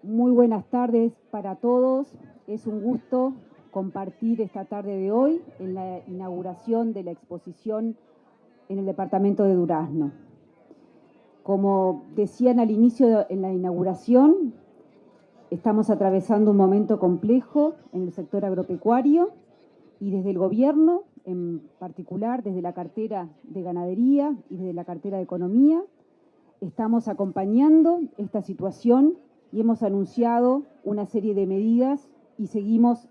Muy buenas tardes para todos. Es un gusto compartir esta tarde de hoy en la inauguración de la exposición en el departamento de Durazno. Como decían al inicio en la inauguración, estamos atravesando un momento complejo en el sector agropecuario y desde el gobierno, en particular desde la cartera de Ganadería y desde la cartera de Economía, estamos acompañando esta situación y hemos anunciado una serie de medidas y seguimos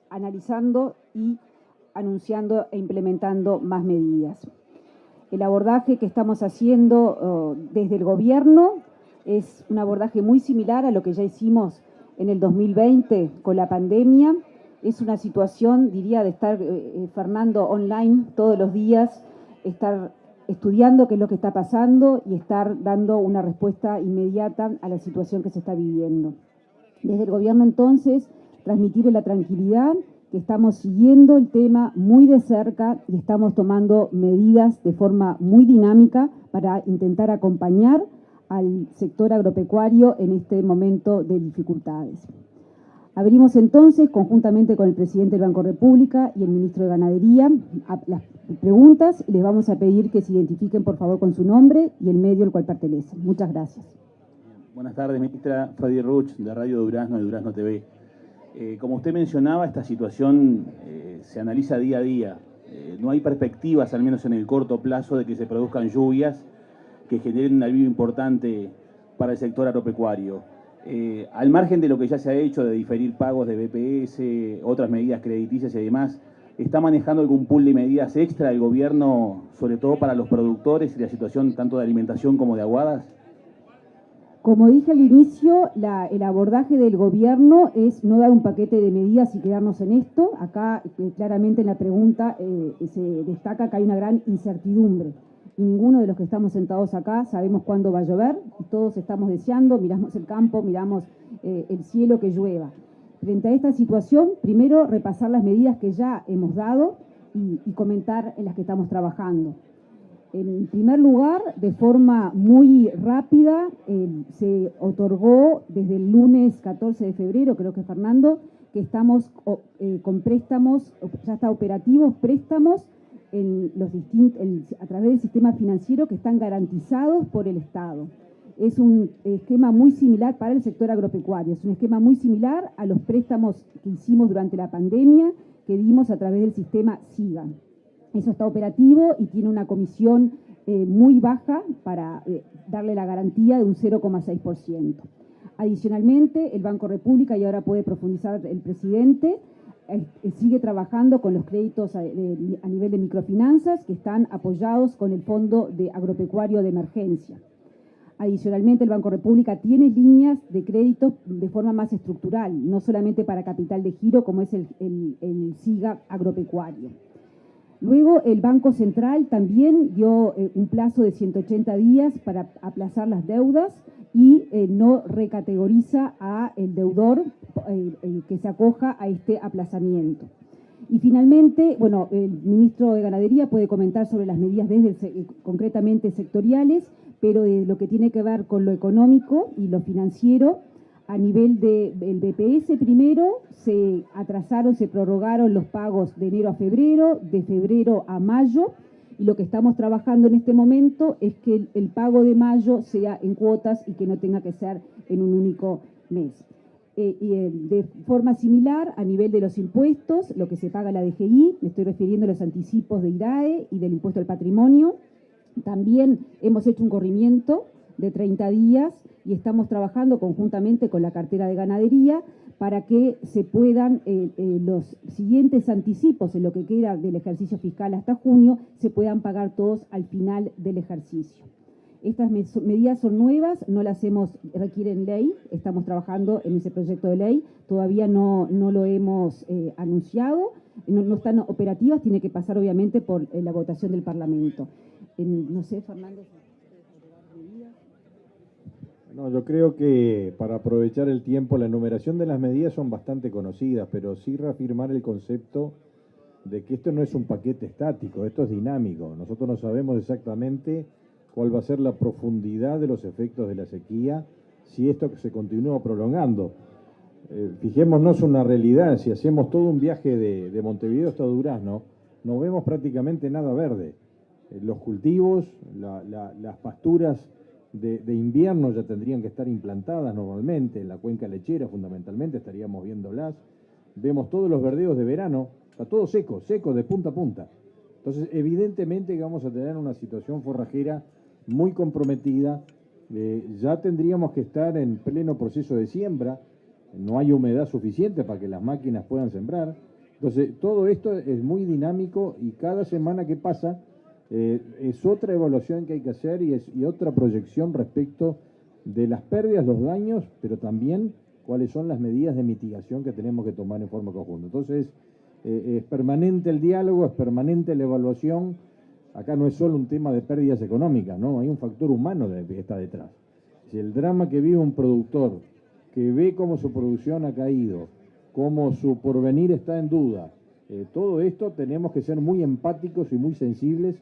analizando y anunciando e implementando más medidas. El abordaje que estamos haciendo desde el gobierno es un abordaje muy similar a lo que ya hicimos en el 2020 con la pandemia. Es una situación, diría, de estar, Fernando, online todos los días, estar estudiando qué es lo que está pasando y estar dando una respuesta inmediata a la situación que se está viviendo. Desde el gobierno, entonces, transmitirle la tranquilidad que estamos siguiendo el tema muy de cerca y estamos tomando medidas de forma muy dinámica para intentar acompañar al sector agropecuario en este momento de dificultades. Abrimos entonces, conjuntamente con el presidente del Banco República y el ministro de Ganadería, las preguntas y les vamos a pedir que se identifiquen, por favor, con su nombre y el medio al cual pertenecen. Muchas gracias. Buenas tardes, ministra. Freddy Ruch, de Radio Durazno y Durazno TV. Como usted mencionaba, esta situación se analiza día a día. No hay perspectivas, al menos en el corto plazo, de que se produzcan lluvias que generen un alivio importante para el sector agropecuario. Al margen de lo que ya se ha hecho de diferir pagos de BPS, otras medidas crediticias y demás, ¿está manejando algún pool de medidas extra del gobierno, sobre todo para los productores y la situación tanto de alimentación como de aguadas? Como dije al inicio, el abordaje del gobierno es no dar un paquete de medidas y quedarnos en esto. Acá claramente en la pregunta se destaca que hay una gran incertidumbre. Y ninguno de los que estamos sentados acá sabemos cuándo va a llover. Y todos estamos deseando, miramos el campo, miramos el cielo que llueva. Frente a esta situación, primero repasar las medidas que ya hemos dado y comentar en las que estamos trabajando. En primer lugar, de forma muy rápida, se otorgó desde el lunes 14 de febrero, creo que Fernando, que estamos con préstamos, ya está operativos préstamos a través del sistema financiero que están garantizados por el Estado. Es un esquema muy similar para el sector agropecuario, es un esquema muy similar a los préstamos que hicimos durante la pandemia, que dimos a través del sistema SIGA. Eso está operativo y tiene una comisión muy baja para darle la garantía de un 0,6%. Adicionalmente, el Banco República, y ahora puede profundizar el presidente, sigue trabajando con los créditos a nivel de microfinanzas que están apoyados con el Fondo de Agropecuario de Emergencia. Adicionalmente, el Banco República tiene líneas de crédito de forma más estructural, no solamente para capital de giro como es el SIGA agropecuario. Luego, el Banco Central también dio un plazo de 180 días para aplazar las deudas y no recategoriza a el deudor que se acoja a este aplazamiento. Y finalmente, bueno, el ministro de Ganadería puede comentar sobre las medidas concretamente sectoriales, pero de lo que tiene que ver con lo económico y lo financiero, a nivel del BPS primero, se atrasaron, se prorrogaron los pagos de enero a febrero, de febrero a mayo, y lo que estamos trabajando en este momento es que el pago de mayo sea en cuotas y que no tenga que ser en un único mes. De forma similar, a nivel de los impuestos, lo que se paga la DGI, me estoy refiriendo a los anticipos de IRAE y del impuesto al patrimonio, también hemos hecho un corrimiento de 30 días y estamos trabajando conjuntamente con la cartera de Ganadería para que se puedan los siguientes anticipos en lo que queda del ejercicio fiscal hasta junio, se puedan pagar todos al final del ejercicio. Estas medidas son nuevas, no las requieren ley, estamos trabajando en ese proyecto de ley, todavía no lo hemos anunciado, no están operativas, tiene que pasar obviamente por la votación del Parlamento. No sé, Fernando. No, yo creo que para aprovechar el tiempo, la enumeración de las medidas son bastante conocidas, pero sí reafirmar el concepto de que esto no es un paquete estático, esto es dinámico. Nosotros no sabemos exactamente cuál va a ser la profundidad de los efectos de la sequía, si esto se continúa prolongando. Fijémonos una realidad, si hacemos todo un viaje de Montevideo hasta Durazno, no vemos prácticamente nada verde. Los cultivos, las pasturas de invierno ya tendrían que estar implantadas normalmente, en la cuenca lechera fundamentalmente estaríamos viéndolas. Vemos todos los verdeos de verano, está todo seco, seco de punta a punta. Entonces, evidentemente que vamos a tener una situación forrajera muy comprometida. Ya tendríamos que estar en pleno proceso de siembra, no hay humedad suficiente para que las máquinas puedan sembrar. Entonces, todo esto es muy dinámico y cada semana que pasa es otra evaluación que hay que hacer y otra proyección respecto de las pérdidas, los daños, pero también cuáles son las medidas de mitigación que tenemos que tomar en forma conjunta. Entonces, es permanente el diálogo, es permanente la evaluación. Acá no es solo un tema de pérdidas económicas, ¿no? Hay un factor humano que está detrás. Si el drama que vive un productor, que ve cómo su producción ha caído, cómo su porvenir está en duda, todo esto tenemos que ser muy empáticos y muy sensibles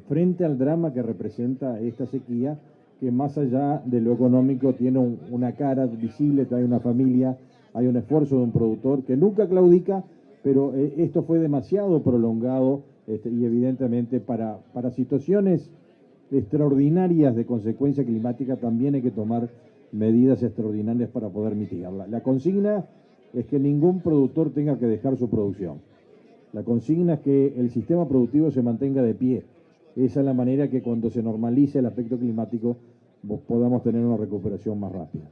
frente al drama que representa esta sequía, que más allá de lo económico tiene una cara visible, hay una familia, hay un esfuerzo de un productor que nunca claudica, pero esto fue demasiado prolongado y evidentemente para situaciones extraordinarias de consecuencia climática también hay que tomar medidas extraordinarias para poder mitigarla. La consigna es que ningún productor tenga que dejar su producción. La consigna es que el sistema productivo se mantenga de pie. Esa es la manera que cuando se normalice el aspecto climático podamos tener una recuperación más rápida.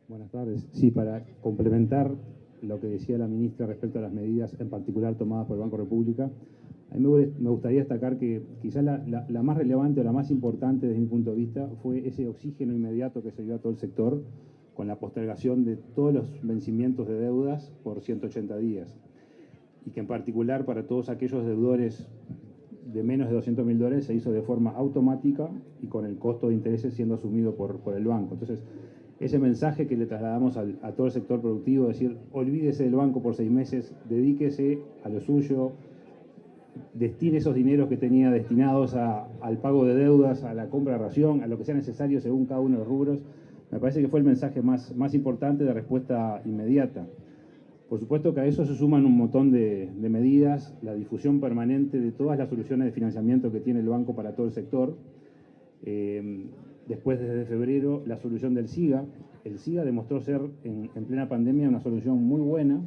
Buenas tardes. Sí, para complementar lo que decía la ministra respecto a las medidas en particular tomadas por el Banco República, a mí me gustaría destacar que quizás la más relevante o la más importante desde mi punto de vista fue ese oxígeno inmediato que se dio a todo el sector con la postergación de todos los vencimientos de deudas por 180 días. Y que en particular para todos aquellos deudores de menos de $200.000 se hizo de forma automática y con el costo de intereses siendo asumido por el banco. Entonces, ese mensaje que le trasladamos a todo el sector productivo, decir, olvídese del banco por 6 meses, dedíquese a lo suyo, destine esos dineros que tenía destinados al pago de deudas, a la compra de ración, a lo que sea necesario según cada uno de los rubros, me parece que fue el mensaje más importante de respuesta inmediata. Por supuesto que a eso se suman un montón de medidas, la difusión permanente de todas las soluciones de financiamiento que tiene el banco para todo el sector. Después, desde febrero, la solución del SIGA. El SIGA demostró ser, en plena pandemia, una solución muy buena,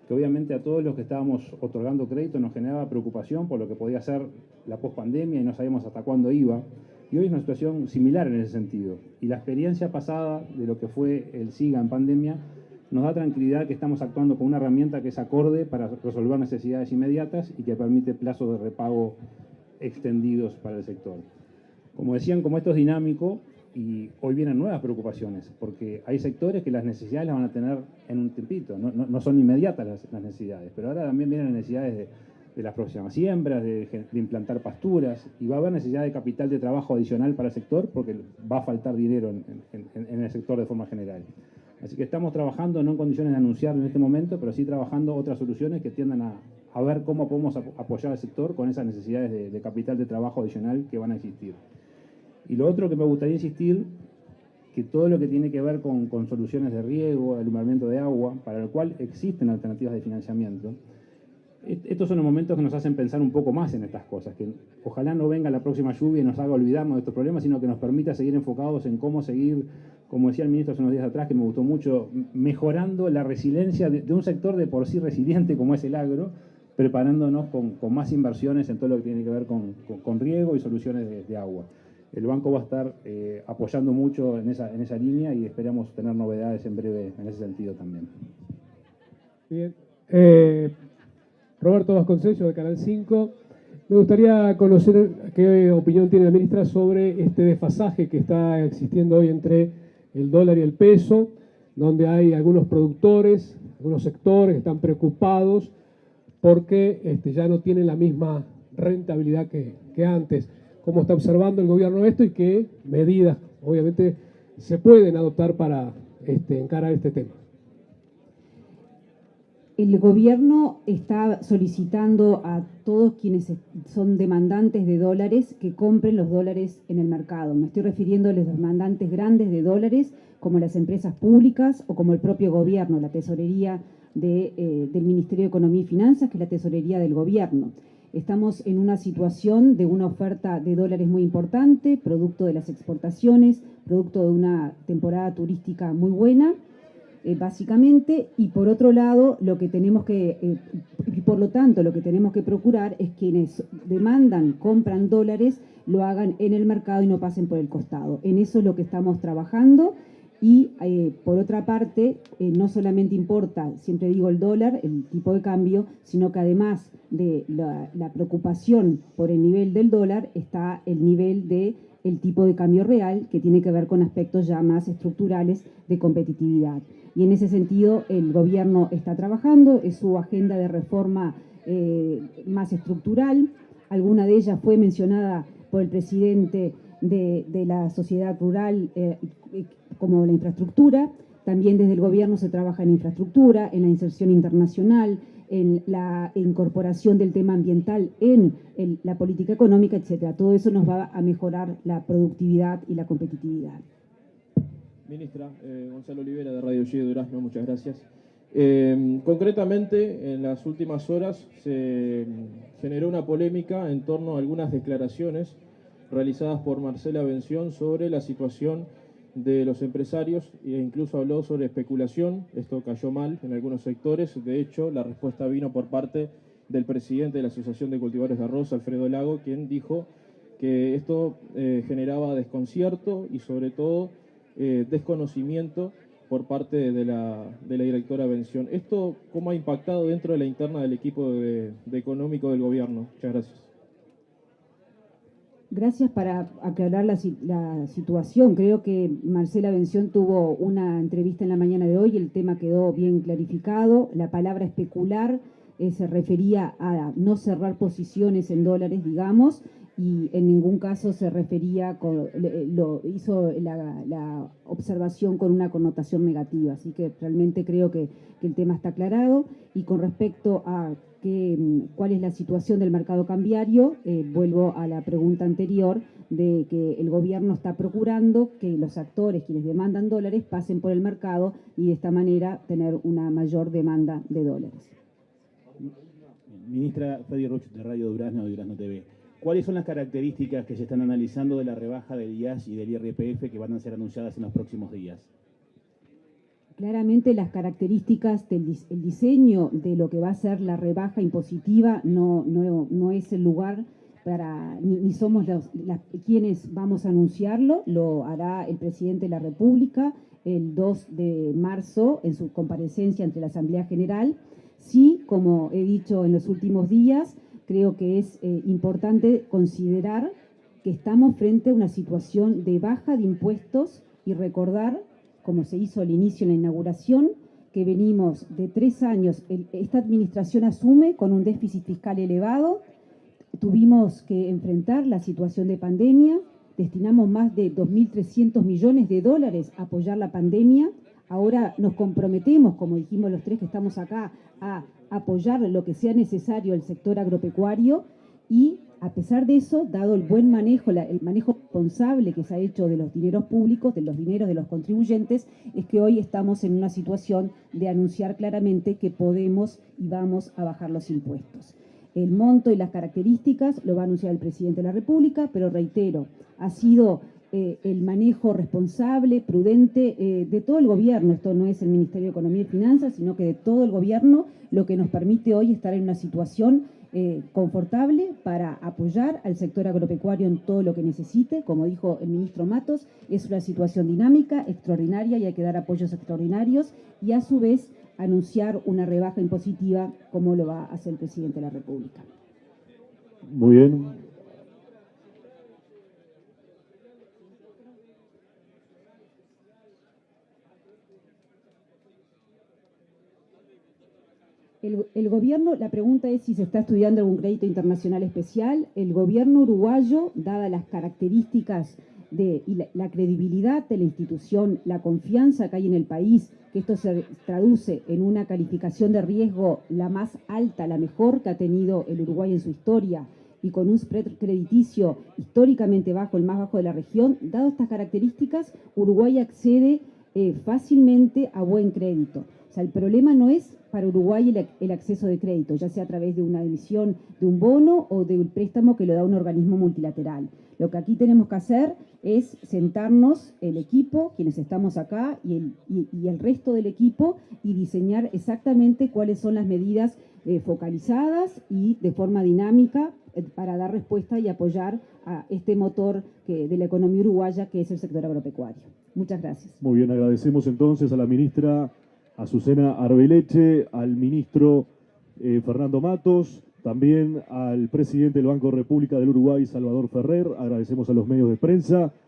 que obviamente a todos los que estábamos otorgando crédito nos generaba preocupación por lo que podía ser la pospandemia y no sabíamos hasta cuándo iba. Y hoy es una situación similar en ese sentido. Y la experiencia pasada de lo que fue el SIGA en pandemia nos da tranquilidad que estamos actuando con una herramienta que es acorde para resolver necesidades inmediatas y que permite plazos de repago extendidos para el sector. Como decían, como esto es dinámico, y hoy vienen nuevas preocupaciones, porque hay sectores que las necesidades las van a tener en un tiempito, no son inmediatas las necesidades, pero ahora también vienen las necesidades de las próximas siembras, de implantar pasturas, y va a haber necesidad de capital de trabajo adicional para el sector, porque va a faltar dinero en el sector de forma general. Así que estamos trabajando, no en condiciones de anunciar en este momento, pero sí trabajando otras soluciones que tiendan a ver cómo podemos apoyar al sector con esas necesidades de capital de trabajo adicional que van a existir. Y lo otro que me gustaría insistir, que todo lo que tiene que ver con soluciones de riego, de alumbramiento de agua, para lo cual existen alternativas de financiamiento, estos son los momentos que nos hacen pensar un poco más en estas cosas, que ojalá no venga la próxima lluvia y nos haga olvidarnos de estos problemas, sino que nos permita seguir enfocados en cómo seguir, como decía el ministro hace unos días atrás, que me gustó mucho, mejorando la resiliencia de un sector de por sí resiliente como es el agro, preparándonos con más inversiones en todo lo que tiene que ver con riego y soluciones de agua. El banco va a estar apoyando mucho en esa línea y esperamos tener novedades en breve en ese sentido también. Bien. Roberto Vasconcellos, de Canal 5. Me gustaría conocer qué opinión tiene la ministra sobre este desfasaje que está existiendo hoy entre el dólar y el peso, donde hay algunos productores, algunos sectores que están preocupados porque ya no tienen la misma rentabilidad que antes. ¿Cómo está observando el gobierno esto y qué medidas, obviamente, se pueden adoptar para encarar este tema? El gobierno está solicitando a todos quienes son demandantes de dólares que compren los dólares en el mercado. Me estoy refiriendo a los demandantes grandes de dólares, como las empresas públicas o como el propio gobierno, la tesorería del Ministerio de Economía y Finanzas, que es la tesorería del gobierno. Estamos en una situación de una oferta de dólares muy importante, producto de las exportaciones, producto de una temporada turística muy buena, básicamente, y por otro lado, lo que tenemos que, y por lo tanto, lo que tenemos que procurar es quienes demandan, compran dólares, lo hagan en el mercado y no pasen por el costado. En eso es lo que estamos trabajando. Y por otra parte, no solamente importa, siempre digo el dólar, el tipo de cambio, sino que además de la preocupación por el nivel del dólar, está el nivel del tipo de cambio real, que tiene que ver con aspectos ya más estructurales de competitividad. Y en ese sentido, el gobierno está trabajando, es su agenda de reforma más estructural. Alguna de ellas fue mencionada por el presidente de la sociedad rural, como la infraestructura. También desde el gobierno se trabaja en infraestructura, en la inserción internacional, en la incorporación del tema ambiental en la política económica, etcétera. Todo eso nos va a mejorar la productividad y la competitividad. Ministra, Gonzalo Olivera de Radio G de Durazno, muchas gracias. Concretamente, en las últimas horas se generó una polémica en torno a algunas declaraciones realizadas por Marcela Bención sobre la situación de los empresarios e incluso habló sobre especulación. Esto cayó mal en algunos sectores. De hecho, la respuesta vino por parte del presidente de la Asociación de Cultivadores de Arroz, Alfredo Lago, quien dijo que esto generaba desconcierto y sobre todo desconocimiento por parte de la directora Bención. ¿Esto cómo ha impactado dentro de la interna del equipo de económico del gobierno? Muchas gracias. Gracias. Para aclarar la situación, creo que Marcela Bención tuvo una entrevista en la mañana de hoy y el tema quedó bien clarificado. La palabra especular se refería a no cerrar posiciones en dólares, digamos, y en ningún caso se refería, hizo la observación con una connotación negativa. Así que realmente creo que el tema está aclarado. Y con respecto a cuál es la situación del mercado cambiario, vuelvo a la pregunta anterior de que el gobierno está procurando que los actores, quienes demandan dólares, pasen por el mercado y de esta manera tener una mayor demanda de dólares. Ministra Fadi Ruch, de Radio Durazno, de Durazno TV. ¿Cuáles son las características que se están analizando de la rebaja del IAS y del IRPF que van a ser anunciadas en los próximos días? Claramente las características del diseño de lo que va a ser la rebaja impositiva no es el lugar para, ni somos quienes vamos a anunciarlo. Lo hará el presidente de la República el 2 de marzo en su comparecencia ante la Asamblea General. Sí, como he dicho en los últimos días, creo que es importante considerar que estamos frente a una situación de baja de impuestos y recordar, como se hizo al inicio en la inauguración, que venimos de 3 años, esta administración asume con un déficit fiscal elevado, tuvimos que enfrentar la situación de pandemia, destinamos más de 2.300 millones de dólares a apoyar la pandemia, ahora nos comprometemos, como dijimos los tres que estamos acá, a apoyar lo que sea necesario el sector agropecuario y a pesar de eso, dado el buen manejo, el manejo responsable que se ha hecho de los dineros públicos, de los dineros de los contribuyentes, es que hoy estamos en una situación de anunciar claramente que podemos y vamos a bajar los impuestos. El monto y las características lo va a anunciar el presidente de la República, pero reitero, ha sido el manejo responsable, prudente de todo el gobierno. Esto no es el Ministerio de Economía y Finanzas, sino que de todo el gobierno, lo que nos permite hoy estar en una situación confortable para apoyar al sector agropecuario en todo lo que necesite. Como dijo el ministro Matos, es una situación dinámica, extraordinaria y hay que dar apoyos extraordinarios y a su vez anunciar una rebaja impositiva como lo va a hacer el presidente de la República. Muy bien. El gobierno, la pregunta es si se está estudiando algún crédito internacional especial. El gobierno uruguayo, dadas las características la credibilidad de la institución, la confianza que hay en el país, que esto se traduce en una calificación de riesgo la más alta, la mejor que ha tenido el Uruguay en su historia, y con un spread crediticio históricamente bajo, el más bajo de la región, dado estas características, Uruguay accede fácilmente a buen crédito. O sea, el problema no es para Uruguay el acceso de crédito, ya sea a través de una emisión de un bono o de un préstamo que lo da un organismo multilateral. Lo que aquí tenemos que hacer es sentarnos el equipo, quienes estamos acá, y el resto del equipo, y diseñar exactamente cuáles son las medidas focalizadas y de forma dinámica para dar respuesta y apoyar a este motor de la economía uruguaya, que es el sector agropecuario. Muchas gracias. Muy bien, agradecemos entonces a la ministra Azucena Arbeleche, al ministro Fernando Matos, también al presidente del Banco República del Uruguay, Salvador Ferrer. Agradecemos a los medios de prensa.